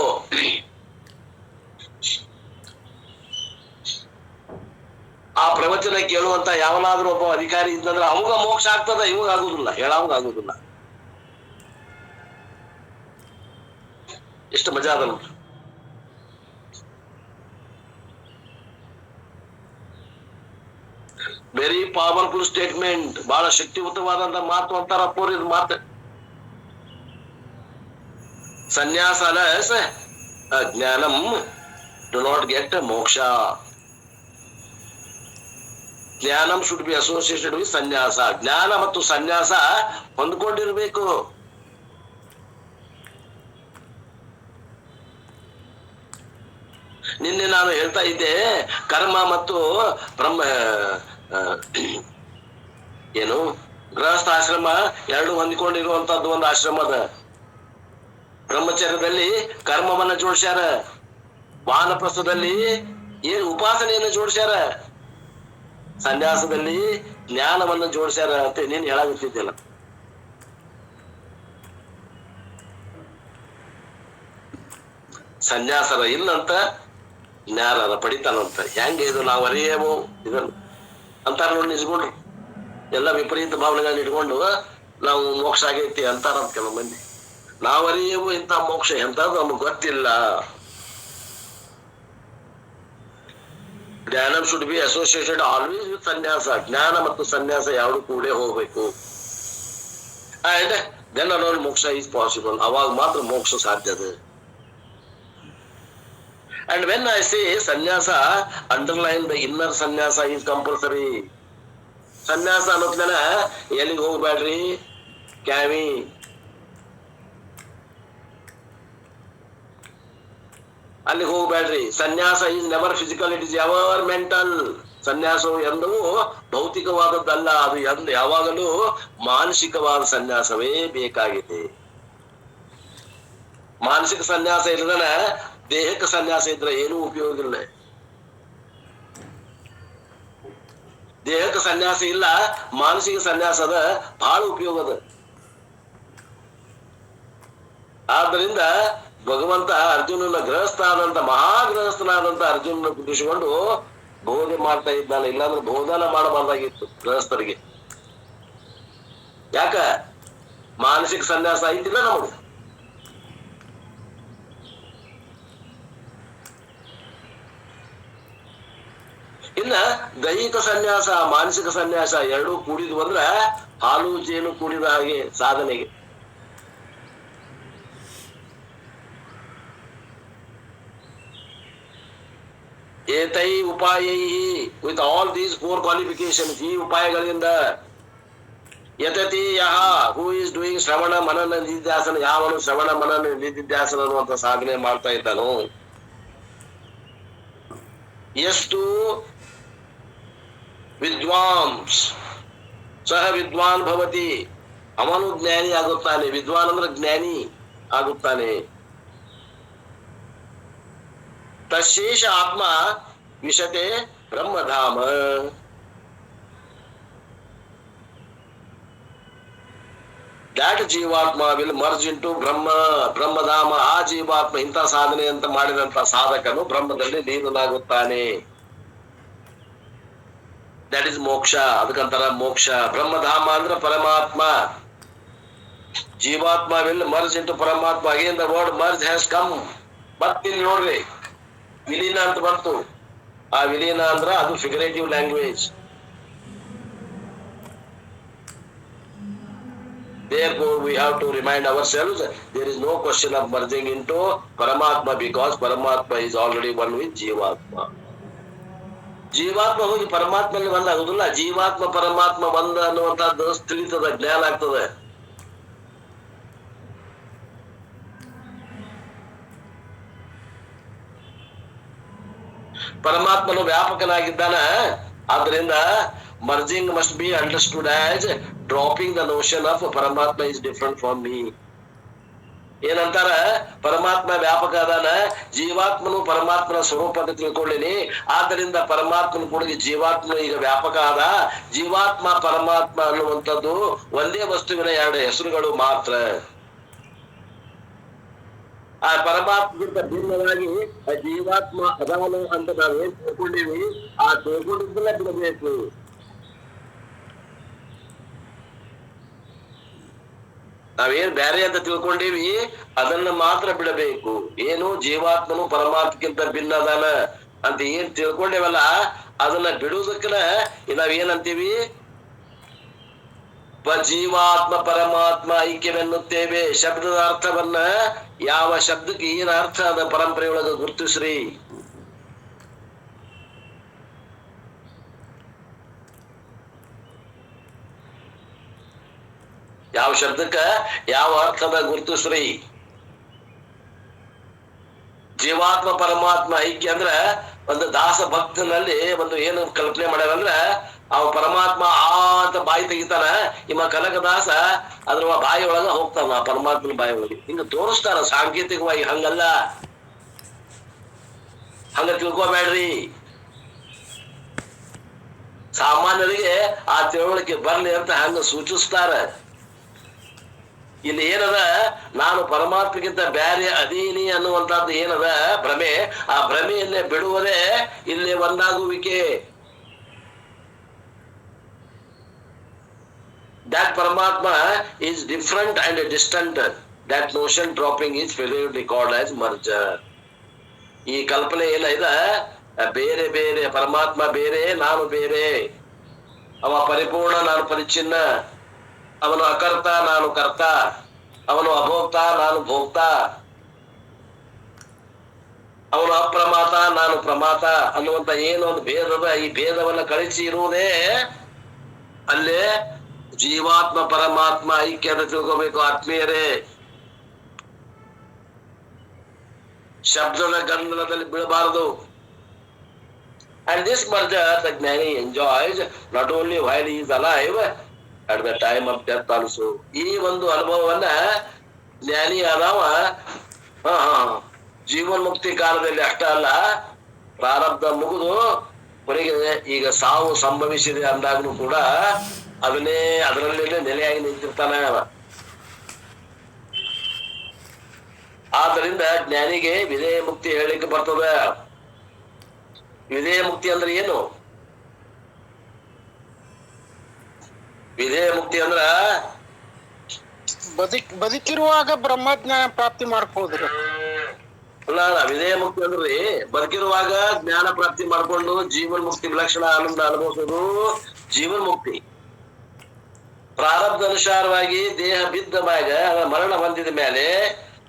ಆ ಪ್ರವಚನ ಕೇಳುವಂತ ಯಾವನಾದ್ರೂ ಒಬ್ಬ ಅಧಿಕಾರಿ ಇದ್ದಂದ್ರೆ ಅವಾಗ ಮೋಕ್ಷ ಆಗ್ತದ, ಇವಾಗ ಆಗುದಿಲ್ಲ, ಹೇಳಾವಾಗ ಆಗುದಿಲ್ಲ. ಎಷ್ಟು ಮಜಾ ಅದ ನೋಡ್ರಿ. ವೆರಿ ಪವರ್ಫುಲ್ ಸ್ಟೇಟ್ಮೆಂಟ್, ಬಹಳ ಶಕ್ತಿಯುತವಾದಂತ ಮಾತು ಅಂತಾರಪ್ಪ ಇದು ಮಾತು. ಸನ್ಯಾಸ ಜ್ಞಾನಂ ಡು ನಾಟ್ ಗೆಟ್ ಮೋಕ್ಷ. ಜ್ಞಾನಂ ಶುಡ್ ಬಿ ಅಸೋಸಿಯೇಟೆಡ್ ವಿತ್ ಸನ್ಯಾಸ. ಜ್ಞಾನ ಮತ್ತು ಸನ್ಯಾಸ ಹೊಂದ್ಕೊಂಡಿರ್ಬೇಕು. ನಿನ್ನೆ ನಾನು ಹೇಳ್ತಾ ಇದ್ದೆ, ಕರ್ಮ ಮತ್ತು ಬ್ರಹ್ಮ ಏನು ಗೃಹಸ್ಥಾಶ್ರಮ ಎರಡು ಹೊಂದಿಕೊಂಡಿರುವಂತದ್ದು ಒಂದು ಆಶ್ರಮದ. ಬ್ರಹ್ಮಚರ್ಯದಲ್ಲಿ ಕರ್ಮವನ್ನ ಜೋಡಿಸ್ಯಾರ, ವಾನಪ್ರಸ್ಥದಲ್ಲಿ ಏನ್ ಉಪಾಸನೆಯನ್ನ ಜೋಡಿಸ್ಯಾರ, ಸನ್ಯಾಸದಲ್ಲಿ ಜ್ಞಾನವನ್ನ ಜೋಡಿಸ್ಯಾರ ಅಂತ ನೀನ್ ಹೇಳಾಗುತ್ತಿದ್ದಿಲ್ಲ. ಸನ್ಯಾಸರ ಇಲ್ಲಂತ ಜ್ಞಾನರ ಪಡಿತಾನಂತ. ಹೆಂಗೆ ಇದು ನಾವು ಅರಿಯೇವು ಇದನ್ನು ಅಂತಾರ ನೋಡಿ. ನಿಜಗೊಂಡ್ರು ಎಲ್ಲ ವಿಪರೀತ ಭಾವನೆಗಳನ್ನ ಇಟ್ಕೊಂಡು ನಾವು ಮೋಕ್ಷ ಆಗೈತಿ ಅಂತಾರ ಕೆಲವು ಮಂದಿ. ನಾವು ಅರಿಯೇವು ಇಂಥ ಮೋಕ್ಷ ಎಂತದ್ದು ನಮ್ಗೆ ಗೊತ್ತಿಲ್ಲ. ಜ್ಞಾನ should be associated always with ಸನ್ಯಾಸ. ಜ್ಞಾನ ಮತ್ತು ಸನ್ಯಾಸ ಎರಡು ಕೂಡೇ ಹೋಗ್ಬೇಕು. ಅಂಡ್ ದೆನ್ ಅಲೋನ್ ಮೋಕ್ಷ ಈಸ್ ಪಾಸಿಬಲ್. ಅವಾಗ ಮಾತ್ರ ಮೋಕ್ಷ ಸಾಧ್ಯದ. And when I say sannyasa, underline the inner sannyasa is compulsory. ಸನ್ಯಾಸ ಅನ್ನೋದ್ನ ಎಲ್ಲಿಗೆ ಹೋಗ್ಬೇಡ್ರಿ, ಕ್ಯಾವಿ ಅಲ್ಲಿಗೆ ಹೋಗ್ಬೇಡ್ರಿ. Sannyasa is never physical, it is ever mental. ಸನ್ಯಾಸವು ಎಂದೂ ಭೌತಿಕವಾದದ್ದಲ್ಲ, ಅದು ಯಾವಾಗಲೂ ಮಾನಸಿಕವಾದ ಸನ್ಯಾಸವೇ ಬೇಕಾಗಿದೆ. ಮಾನಸಿಕ ಸನ್ಯಾಸ ಇಲ್ಲದನ ದೇಹಕ್ಕೆ ಸನ್ಯಾಸ ಇದ್ರೆ ಏನೂ ಉಪಯೋಗ ಇಲ್ಲ. ದೇಹಕ್ಕೆ ಸನ್ಯಾಸ ಇಲ್ಲ, ಮಾನಸಿಕ ಸನ್ಯಾಸದ ಬಹಳ ಉಪಯೋಗದ. ಆದ್ದರಿಂದ ಭಗವಂತ ಅರ್ಜುನನ ಗೃಹಸ್ಥನಾದಂತ ಮಹಾಗೃಹಸ್ಥನಾದಂತ ಅರ್ಜುನನ ಕುದಿಸಿಕೊಂಡು ಬೋಧನೆ ಮಾಡ್ತಾ ಇದ್ದಾನೆ. ಇಲ್ಲಾಂದ್ರೆ ಬೋಧನ ಮಾಡಬಾರ್ದಾಗಿತ್ತು ಗೃಹಸ್ಥರಿಗೆ. ಯಾಕ? ಮಾನಸಿಕ ಸನ್ಯಾಸ ಐತಿಲ್ಲ ನಮಗೆ. ಇನ್ನ ದೈಹಿಕ ಸನ್ಯಾಸ, ಮಾನಸಿಕ ಸನ್ಯಾಸ ಎರಡೂ ಕೂಡಿದ್ವು ಅಂದ್ರ ಹಾಲು ಜೇನು ಕೂಡಿದ ಹಾಗೆ ಸಾಧನೆಗೆ. ಏತೈ ಉಪಾಯೈ ವಿತ್ ಆಲ್ ದೀಸ್ 4 ಕ್ವಾಲಿಫಿಕೇಶನ್ಸ್, ಈ ಉಪಾಯಗಳಿಂದ ಯತತಿ ಯಹ ಹೂ ಇಸ್ ಡೂಯಿಂಗ್ ಶ್ರವಣ ಮನನ ನಿಧಿಧ್ಯಾಸನ, ಯಾವನು ಶ್ರವಣ ಮನನ ನಿಧಿಧ್ಯಾಸನ ಅನ್ನುವಂತ ಸಾಧನೆ ಮಾಡ್ತಾ ಇದ್ದಾನೋ, ಎಷ್ಟು ವಿದ್ವಾಂಸ್ ಸಹ ವಿದ್ವಾನ್ ಭವತಿ, ಅವನು ಜ್ಞಾನಿ ಆಗುತ್ತಾನೆ. ವಿದ್ವಾನ್ ಅಂದ್ರೆ ಜ್ಞಾನಿ ಆಗುತ್ತಾನೆ. ತಶೇಷ ಆತ್ಮ ವಿಶತೆ ಬ್ರಹ್ಮಧಾಮ. ದಾಟ್ ಜೀವಾತ್ಮ ವಿಲ್ ಮರ್ಜ್ ಇಂಟು ಬ್ರಹ್ಮಧಾಮ. ಆ ಜೀವಾತ್ಮ ಇಂಥ ಸಾಧನೆ ಅಂತ ಮಾಡಿದಂತ ಸಾಧಕನು ಬ್ರಹ್ಮದಲ್ಲಿ ಲೀನನಾಗುತ್ತಾನೆ. ದಟ್ ಇಸ್ ಮೋಕ್ಷ. ಅದಕ್ಕಂತಾರ ಮೋಕ್ಷ. ಬ್ರಹ್ಮಧಾಮ ಅಂದ್ರೆ ಪರಮಾತ್ಮ. ಜೀವಾತ್ಮ ವಿಲ್ ಮರ್ಜ್ ಇಂಟು ಪರಮಾತ್ಮ. Again the word merge has come. ಮತ್ತಿಲ್ಲಿ ನೋಡ್ರಿ, ವಿಲೀನ ಅಂತ ಬಂತು. ಆ ವಿಲೀನ ಅಂದ್ರ ಅದು figurative language. Therefore, we have to remind ourselves there is no question of merging into Paramatma, because Paramatma is already one with Jivatma. ಜೀವಾತ್ಮ ಹೋಗಿ ಪರಮಾತ್ಮಲ್ಲಿ ಒಂದಾಗುದಿಲ್ಲ. ಜೀವಾತ್ಮ ಪರಮಾತ್ಮ ಒಂದ ಅನ್ನುವಂಥದ್ದು ತಿಳಿತದ, ಜ್ಞಾನ ಆಗ್ತದೆ. ಪರಮಾತ್ಮನು ವ್ಯಾಪಕನಾಗಿದ್ದಾನ. ಆದ್ರಿಂದ merging must be understood as dropping the notion of Paramatma is different from me. ಏನಂತಾರ, ಪರಮಾತ್ಮ ವ್ಯಾಪಕ ಅದಾನ, ಜೀವಾತ್ಮನು ಪರಮಾತ್ಮನ ಸ್ವರೂಪದ ತಿಳ್ಕೊಳ್ಳಿನಿ. ಆದ್ದರಿಂದ ಪರಮಾತ್ಮನ ಕೂಡ ಜೀವಾತ್ಮ ಈಗ ವ್ಯಾಪಕ ಆದ. ಜೀವಾತ್ಮ ಪರಮಾತ್ಮ ಅನ್ನುವಂಥದ್ದು ಒಂದೇ ವಸ್ತುವಿನ ಎರಡು ಹೆಸರುಗಳು ಮಾತ್ರ. ಆ ಪರಮಾತ್ಮಗಿಂತ ಭಿನ್ನವಾಗಿ ಆ ಜೀವಾತ್ಮ ಅದಾನ ಅಂತ ನಾವೇನ್ ತಿಳ್ಕೊಂಡಿವಿ, ಆ ತಿಳ್ಕೊಂಡಿದ್ದನ್ನ ಬಿಡಬೇಕು. ನಾವೇನ್ ಬ್ಯಾರೆ ಅಂತ ತಿಳ್ಕೊಂಡಿವಿ ಅದನ್ನ ಮಾತ್ರ ಬಿಡಬೇಕು. ಏನು ಜೀವಾತ್ಮನು ಪರಮಾತ್ಮಕ್ಕಿಂತ ಭಿನ್ನ ಅದಾನ ಅಂತ ಏನ್ ತಿಳ್ಕೊಂಡೇವಲ್ಲ ಅದನ್ನ ಬಿಡುವುದಕ್ಕನ ನಾವೇನಂತೀವಿ, ಜೀವಾತ್ಮ ಪರಮಾತ್ಮ ಐಕ್ಯವೆನ್ನುತ್ತೇವೆ. ಶಬ್ದದ ಅರ್ಥವನ್ನ ಯಾವ ಶಬ್ದಕ್ಕೆ ಏನ್ ಅರ್ಥ ಅದ ಪರಂಪರೆಯೊಳಗ ಗುರುತಿಸ್ರಿ. ಯಾವ ಶಬ್ದಕ್ಕ ಯಾವ ಅರ್ಥದ ಗುರುತಿಸ್ರಿ. ಜೀವಾತ್ಮ ಪರಮಾತ್ಮ ಐಕ್ಯ ಅಂದ್ರ ಒಂದು ದಾಸ ಭಕ್ತನಲ್ಲಿ ಒಂದು ಏನು ಕಲ್ಪನೆ ಮಾಡ್ಯಾರಂದ್ರ, ಅವ ಪರಮಾತ್ಮ ಆ ಅಂತ ಬಾಯಿ ತೆಗಿತಾನ, ಇವ ಕನಕದಾಸ ಅದ್ರ ಬಾಯಿ ಒಳಗ ಹೋಗ್ತಾನ, ಪರಮಾತ್ಮನ ಬಾಯಿ ಒಳಗೆ ಹಿಂಗ ತೋರಿಸ್ತಾನ ಸಾಂಕೇತಿಕವಾಗಿ. ಹಂಗಲ್ಲ, ಹಂಗ ತಿಳ್ಕೊಬೇಡ್ರಿ. ಸಾಮಾನ್ಯರಿಗೆ ಆ ತಿಳುವಳಿಕೆ ಬರ್ಲಿ ಅಂತ ಹಂಗ ಸೂಚಿಸ್ತಾರ. ಇಲ್ಲಿ ಏನದ, ನಾನು ಪರಮಾತ್ಮಗಿಂತ ಬ್ಯಾರೆ ಅದೀನಿ ಅನ್ನುವಂತದ್ದು ಏನದ ಭ್ರಮೆ, ಆ ಭ್ರಮೆಯನ್ನೇ ಬಿಡುವುದೇ ಇಲ್ಲಿ ಒಂದಾಗುವಿಕೆ. That Paramatma is different and distant. That notion dropping is frequently called as merger. ಈ ಕಲ್ಪನೆ ಏನ ಇದ, ಬೇರೆ ಬೇರೆ ಪರಮಾತ್ಮ ಬೇರೆ, ನಾನು ಬೇರೆ, ಅವ ಪರಿಪೂರ್ಣ, ನಾನು ಪರಿಚ್ಛಿನ್ನ, ಅವನು ಅಕರ್ತ, ನಾನು ಕರ್ತ, ಅವನು ಅಭೋಕ್ತ, ನಾನು ಭೋಕ್ತ, ಅವನು ಅಪ್ರಮಾತ, ನಾನು ಪ್ರಮಾತ ಅನ್ನುವಂತ ಏನೊಂದು ಭೇದದ, ಈ ಭೇದವನ್ನ ಕಳಿಸಿ ಇರುವುದೇ ಅಲ್ಲೇ ಜೀವಾತ್ಮ ಪರಮಾತ್ಮ ಐಕ್ಯ ಅಂತ ತಿಳ್ಕೋಬೇಕು ಆತ್ಮೀಯರೇ. ಶಬ್ದದ ಗಂಧನದಲ್ಲಿ ಬೀಳಬಾರದು. And this merger the Gnani enjoys not only while he is alive, at the time of death also. ಈ ಒಂದು ಅನುಭವವನ್ನ ಜ್ಞಾನಿ ಆದವ ಜೀವನ್ ಮುಕ್ತಿ ಕಾಲದಲ್ಲಿ ಅಷ್ಟ ಅಲ್ಲ, ಪ್ರಾರಬ್ಧ ಮುಗಿದು ಕೊನೆಗೆ ಈಗ ಸಾವು ಸಂಭವಿಸಿದೆ ಅಂದಾಗ್ಲೂ ಕೂಡ ಅದನ್ನೇ ಅದರಲ್ಲೇನೆ ನೆಲೆಯಾಗಿ ನಿಂತಿರ್ತಾನೆ ಅವ. ಆದ್ದರಿಂದ ಜ್ಞಾನಿಗೆ ವಿಧೇಯ ಮುಕ್ತಿ ಹೇಳಿಕ್ಕೆ ಬರ್ತದ. ವಿಧೇಯ ಮುಕ್ತಿ ಅಂದ್ರೆ ಏನು? ವಿಧೇಯ ಮುಕ್ತಿ ಅಂದ್ರ ಬದುಕಿರುವಾಗ ಬ್ರಹ್ಮಜ್ಞಾನ ಪ್ರಾಪ್ತಿ ಮಾಡ್ಕೋದ್ರಿ. ಅಲ್ಲ, ವಿಧೇಯ ಮುಕ್ತಿ ಅಂದ್ರಿ ಬದುಕಿರುವಾಗ ಜ್ಞಾನ ಪ್ರಾಪ್ತಿ ಮಾಡ್ಕೊಂಡು ಜೀವನ್ ಮುಕ್ತಿ ವಿಲಕ್ಷಣ ಆನಂದ ಅನುಭವಿಸೋದು ಜೀವನ್ ಮುಕ್ತಿ. ಪ್ರಾರಬ್ಧ ಅನುಸಾರವಾಗಿ ದೇಹ ಬಿದ್ದ ಮ್ಯಾಗ ಮರಣ ಹೊಂದಿದ ಮೇಲೆ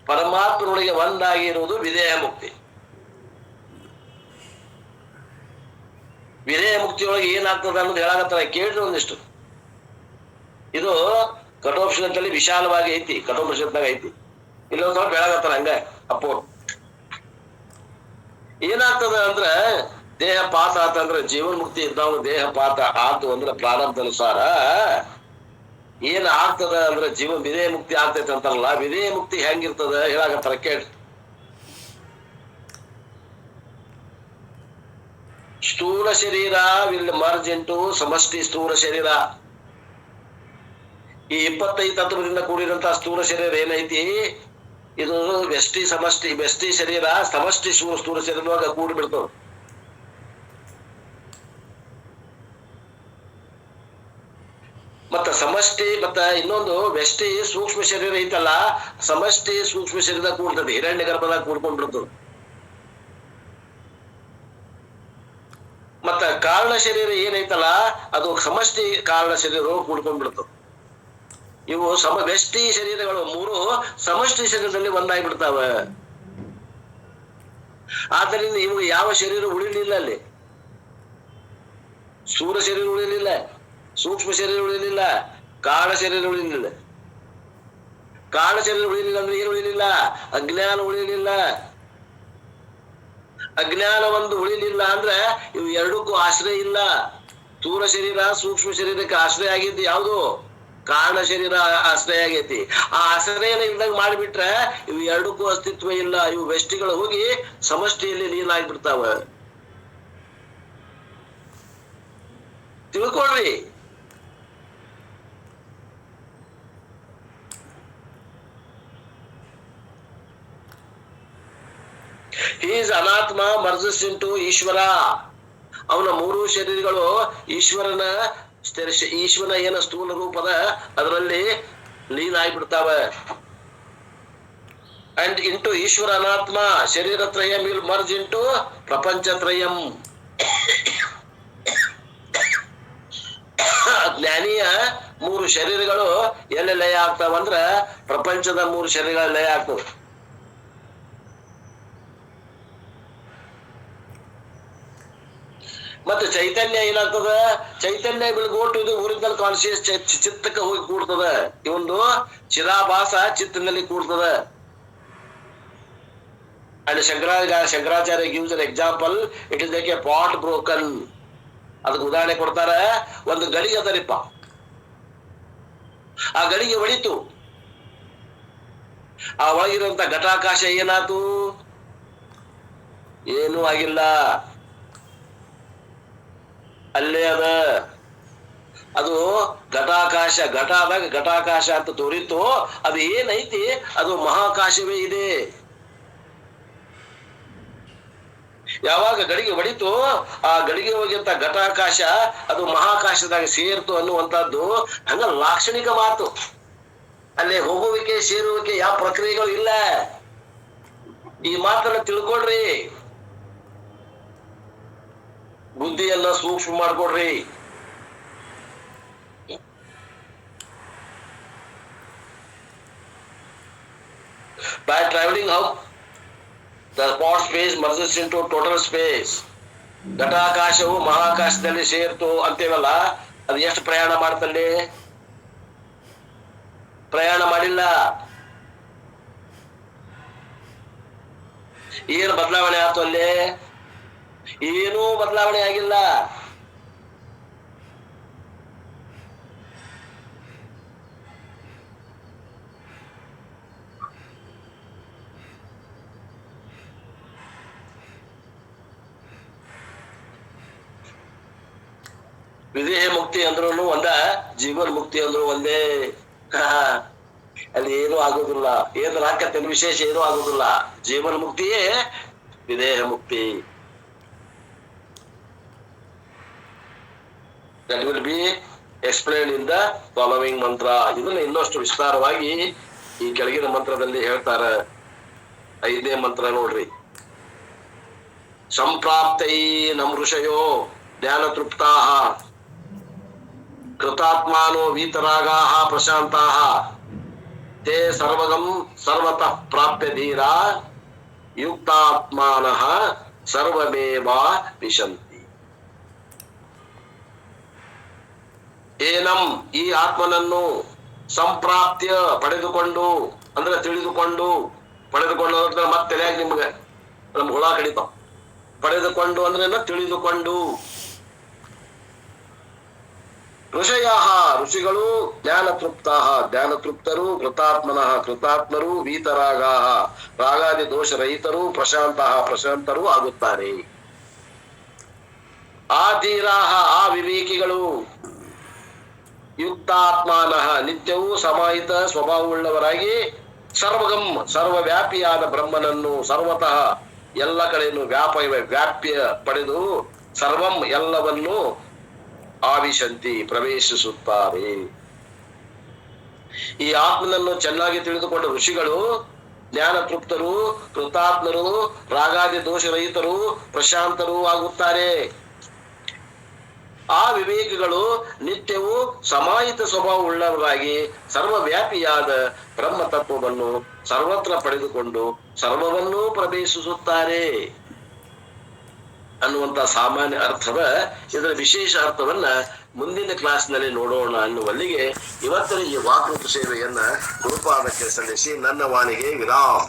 ಪರಮಾತ್ಮನೊಳಗೆ ಒಂದಾಗಿರುವುದು ವಿಧೇಯ ಮುಕ್ತಿ. ವಿಧೇಯ ಮುಕ್ತಿಯೊಳಗೆ ಏನಾಗ್ತದ ಅನ್ನೋದು ಹೇಳಾಕತ್ತಾರ, ಕೇಳ್ರಿ ಒಂದಿಷ್ಟು. ಇದು ಕಠೋಪನಿಷತ್ತಲ್ಲಿ ವಿಶಾಲವಾಗಿ ಐತಿ, ಕಠೋಪನಿಷತ್ನಾಗ ಐತಿ. ಇಲ್ಲೊಂದ್ ಸ್ವಲ್ಪ ಹೇಳಾಕತ್ತಾರ ಹಂಗ ಅಪ್ಪೋ. ಏನಾಗ್ತದ ಅಂದ್ರ ದೇಹ ಪಾತ ಆತಂದ್ರ ಜೀವನ್ ಮುಕ್ತಿ ಇದ್ದವನು ದೇಹ ಪಾತ ಆತು ಅಂದ್ರ ಪ್ರಾರಬ್ಧ ಅನುಸಾರ ಏನ್ ಆಗ್ತದ ಅಂದ್ರ ಜೀವನ್ ವಿಧೇಯ ಮುಕ್ತಿ ಆಗ್ತೈತೆ ಅಂತಾರಲ್ಲ. ವಿಧೇಯ ಮುಕ್ತಿ ಹೆಂಗಿರ್ತದ ಹೇಳಾಕತ್ತಾರ ಕೇಳ್ರಿ. ಸ್ಥೂಲ ಶರೀರ ವಿಲ್ ಮರ್ಜ್ ಇಂಟು ಸಮಷ್ಟಿ ಸ್ಥೂಲ ಶರೀರ. ಈ 25 ತತ್ವದಿಂದ ಕೂಡಿದಂತ ಸ್ಥೂಲ ಶರೀರ ಏನೈತಿ, ಇದು ವ್ಯಷ್ಟಿ ಶರೀರ ಸಮಷ್ಟಿ ಸ್ಥೂಲ ಶರೀರವಾಗ ಕೂಡಿ ಬಿಡ್ತಾವ. ಮತ್ತ ಸಮಷ್ಟಿ ಮತ್ತ ಇನ್ನೊಂದು ವ್ಯಷ್ಟಿ ಸೂಕ್ಷ್ಮ ಶರೀರ ಐತಲ್ಲ, ಸಮಷ್ಟಿ ಸೂಕ್ಷ್ಮ ಶರೀರದಾಗ ಕೂಡ್ತದೆ, ಹಿರಣ್ಯ ಗರ್ಭದಾಗ ಕೂಡ್ಕೊಂಡ್ಬಿಡ್ತದೆ. ಮತ್ತ ಕಾರಣ ಶರೀರ ಏನೈತಲ್ಲ ಅದು ಸಮಷ್ಟಿ ಕಾರಣ ಶರೀರ ಕೂಡ್ಕೊಂಡ್ಬಿಡ್ತದೆ. ಇವು ವ್ಯಷ್ಟಿ ಶರೀರಗಳು ಮೂರು ಸಮಷ್ಟಿ ಶರೀರದಲ್ಲಿ ಒಂದಾಗಿಬಿಡ್ತಾವ. ಆದ್ದರಿಂದ ಇವು ಯಾವ ಶರೀರ ಉಳಿಲಿಲ್ಲ, ಅಲ್ಲಿ ಸ್ಥೂಲ ಶರೀರ ಉಳಿಲಿಲ್ಲ, ಸೂಕ್ಷ್ಮ ಶರೀರ ಉಳಿಲಿಲ್ಲ, ಕಾರಣ ಶರೀರ ಉಳಿಲಿಲ್ಲ. ಕಾರಣ ಶರೀರ ಉಳಿಲಿಲ್ಲ ಅಂದ್ರೆ ಏನು ಉಳಿಲಿಲ್ಲ? ಅಜ್ಞಾನ ಉಳಿಲಿಲ್ಲ. ಅಜ್ಞಾನ ಒಂದು ಉಳಿಲಿಲ್ಲ ಅಂದ್ರೆ ಇವು ಎರಡಕ್ಕೂ ಆಶ್ರಯ ಇಲ್ಲ. ಸ್ಥೂಲ ಶರೀರ ಸೂಕ್ಷ್ಮ ಶರೀರಕ್ಕೆ ಆಶ್ರಯ ಆಗಿದ್ದು ಯಾವುದು? ಕಾರಣ ಶರೀರ ಆಶ್ರಯ ಆಗೈತಿ. ಆ ಆಶ್ರಯನ ಇಲ್ದಂಗ ಮಾಡಿಬಿಟ್ರೆ ಇವು ಎರಡಕ್ಕೂ ಅಸ್ತಿತ್ವ ಇಲ್ಲ. ಇವು ವ್ಯಷ್ಟಿಗಳು ಹೋಗಿ ಸಮಷ್ಟಿಯಲ್ಲಿ ಲೀನ ಆಗ್ಬಿಡ್ತಾವ. ತಿಳ್ಕೊಳ್ರಿ. ಈಸ್ ಅನಾತ್ಮ ಮರ್ಜಸ್ ಇಂಟು ಈಶ್ವರ. ಅವನ 3 ಶರೀರಗಳು ಈಶ್ವರನ ಏನ ಸ್ಥೂಲ ರೂಪದ ಅದರಲ್ಲಿ ಲೀನ ಆಗಿಬಿಡ್ತಾವ. ಅಂಡ್ ಇಂಟು ಈಶ್ವರ ಅನಾತ್ಮ ಶರೀರತ್ರಯಂ ವಿಲ್ ಮರ್ಜ್ ಇಂಟು ಪ್ರಪಂಚತ್ರಯಂ. ಜ್ಞಾನಿಯ 3 ಶರೀರಗಳು ಎಲ್ಲಿ ಲಯ ಆಗ್ತಾವಂದ್ರ ಪ್ರಪಂಚದ 3 ಶರೀರಗಳು ಲಯ ಆಗ್ತವ. ಮತ್ತೆ ಚೈತನ್ಯ ಏನಾಗ್ತದ? Chaitanya will go to the original conscious, ಚಿತ್ತಕ್ಕೆ ಹೋಗಿ ಕೂಡ್ತದ. ಇವೊಂದು ಚಿರಾಭಾಸ ಚಿತ್ತದಲ್ಲಿ ಕೂಡ್ತದ. And Shankaracharya gives an example, it is like a pot broken. ಅದಕ್ಕೆ ಉದಾಹರಣೆ ಕೊಡ್ತಾರ. ಒಂದು ಗಡಿಗೆ ಅದರಿಪ್ಪ, ಆ ಗಡಿಗೆ ಹೊಡಿತು, ಆ ಒಳಗಿರುವಂತ ಘಟಾಕಾಶ ಏನಾತು? ಏನೂ ಆಗಿಲ್ಲ, ಅಲ್ಲೇ ಅದ. ಅದು ಘಟಾಕಾಶ, ಘಟಾದಾಗ ಘಟಾಕಾಶ ಅಂತ ತೋರಿತು. ಅದು ಏನೈತಿ? ಅದು ಮಹಾಕಾಶವೇ ಇದೆ. ಯಾವಾಗ ಗಡಿಗೆ ಹೊಡಿತು, ಆ ಗಡಿಗೆ ಹೋಗಿಂತ ಘಟಾಕಾಶ ಅದು ಮಹಾಕಾಶದಾಗ ಸೇರ್ತು ಅನ್ನುವಂಥದ್ದು ಹಂಗ ಲಾಕ್ಷಣಿಕ ಮಾತು. ಅಲ್ಲೇ ಹೋಗುವಿಕೆ ಸೇರುವಿಕೆ ಯಾವ ಪ್ರಕ್ರಿಯೆಗಳು ಇಲ್ಲ. ಈ ಮಾತನ್ನ ತಿಳ್ಕೊಳ್ರಿ, ಬುದ್ಧಿಯನ್ನ ಸೂಕ್ಷ್ಮ ಮಾಡ್ಕೊಡ್ರಿ. By traveling how the spot space merges into total space. ಘಟಾಕಾಶವು ಮಹಾಕಾಶದಲ್ಲಿ ಸೇರ್ತು ಅಂತೇವಲ್ಲ, ಅದು ಎಷ್ಟು ಪ್ರಯಾಣ ಮಾಡ್ತಲ್ಲಿ? ಪ್ರಯಾಣ ಮಾಡಿಲ್ಲ. ಏನು ಬದಲಾವಣೆ ಆಯ್ತು ಅಲ್ಲಿ? ಏನೂ ಬದಲಾವಣೆ ಆಗಿಲ್ಲ. ವಿದೇಹ ಮುಕ್ತಿ ಅಂದ್ರೂ ಒಂದ, ಜೀವನ್ ಮುಕ್ತಿ ಅಂದ್ರು ಒಂದೇ. ಅಲ್ಲಿ ಏನೂ ಆಗೋದಿಲ್ಲ, ಏನು ರಾಕತ್ತೇನು ವಿಶೇಷ ಏನೂ ಆಗೋದಿಲ್ಲ. ಜೀವನ್ ಮುಕ್ತಿಯೇ ವಿದೇಹ ಮುಕ್ತಿ. That will be explained in the following ಮಂತ್ರ. ಇದನ್ನ ಇನ್ನಷ್ಟು ವಿಸ್ತಾರವಾಗಿ ಈ ಕೆಳಗಿನ ಮಂತ್ರದಲ್ಲಿ ಹೇಳ್ತಾರೆ. 5ನೇ ಮಂತ್ರ ನೋಡ್ರಿ. ಸಂಪ್ರಾಪ್ತೈ ನಮೃಷಯೋ ಜ್ಞಾನತೃಪ್ತಾಃ ಕೃತಾತ್ಮಾನೋ ವೀತರಾಗಾಃ ಪ್ರಶಾಂತಾಃ ತೇ ಸರ್ವಗಂ ಸರ್ವತಃ ಪ್ರಾಪ್ಯ ಧೀರಾ ಯುಕ್ತಾತ್ಮಾನಃ ಸರ್ವಮೇವ ವಿಶಂತಿ. ಏನಂ ಈ ಆತ್ಮನನ್ನು ಸಂಪ್ರಾಪ್ತ್ಯ ಪಡೆದುಕೊಂಡು, ಅಂದ್ರೆ ತಿಳಿದುಕೊಂಡು, ಪಡೆದುಕೊಂಡು ಅಂದ್ರೆ ಮತ್ತೆ ನಿಮ್ಗೆ ನಮ್ ಹುಳ ಕಡಿತಾವ. ಪಡೆದುಕೊಂಡು ಅಂದ್ರೆ ತಿಳಿದುಕೊಂಡು. ಋಷಯಃ ಋಷಿಗಳು, ಜ್ಞಾನತೃಪ್ತಾಃ ಜ್ಞಾನತೃಪ್ತರು, ಕೃತಾತ್ಮನಃ ಕೃತಾತ್ಮರು, ವೀತರಾಗಾಃ ರಾಗಾದಿ ದೋಷರಹಿತರು, ಪ್ರಶಾಂತಃ ಪ್ರಶಾಂತರು ಆಗುತ್ತಾರೆ. ಆ ಧೀರಾಃ ಆ ವಿವೇಕಿಗಳು, ಯುಕ್ತಾತ್ಮಾನಃ ನಿತ್ಯವೂ ಸಮಾಹಿತ ಸ್ವಭಾವವುಳ್ಳವರಾಗಿ, ಸರ್ವಗಂ ಸರ್ವವ್ಯಾಪಿಯಾದ ಬ್ರಹ್ಮನನ್ನು ಸರ್ವತಃ ಎಲ್ಲ ಕಡೆಯನ್ನು ವ್ಯಾಪ್ಯ ಪಡೆದು, ಸರ್ವಂ ಎಲ್ಲವನ್ನು ಆವಿಶಂತಿ ಪ್ರವೇಶಿಸುತ್ತಾರೆ. ಈ ಆತ್ಮನನ್ನು ಚೆನ್ನಾಗಿ ತಿಳಿದುಕೊಂಡ ಋಷಿಗಳು ಜ್ಞಾನತೃಪ್ತರು, ಕೃತಾತ್ಮರು, ರಾಗಾದಿ ದೋಷರಹಿತರು, ಪ್ರಶಾಂತರು ಆಗುತ್ತಾರೆ. ಆ ವಿವೇಕಿಗಳು ನಿತ್ಯವೂ ಸಮಾಹಿತ ಸ್ವಭಾವ ಉಳ್ಳವರಾಗಿ ಸರ್ವವ್ಯಾಪಿಯಾದ ಬ್ರಹ್ಮ ತತ್ವವನ್ನು ಸರ್ವತ್ರ ಪಡೆದುಕೊಂಡು ಸರ್ವವನ್ನೂ ಪ್ರವೇಶಿಸುತ್ತಾರೆ ಅನ್ನುವಂತ ಸಾಮಾನ್ಯ ಅರ್ಥದ ಇದರ ವಿಶೇಷ ಅರ್ಥವನ್ನ ಮುಂದಿನ ಕ್ಲಾಸ್ನಲ್ಲಿ ನೋಡೋಣ ಅನ್ನುವಲ್ಲಿಗೆ ಇವತ್ತಿನ ಈ ವಾಕ್ರೂಪ ಸೇವೆಯನ್ನ ಗುರುಪಾದಕ್ಕೆ ಸಲ್ಲಿಸಿ ನನ್ನ ವಾಣಿಗೆ ವಿರಾಮ.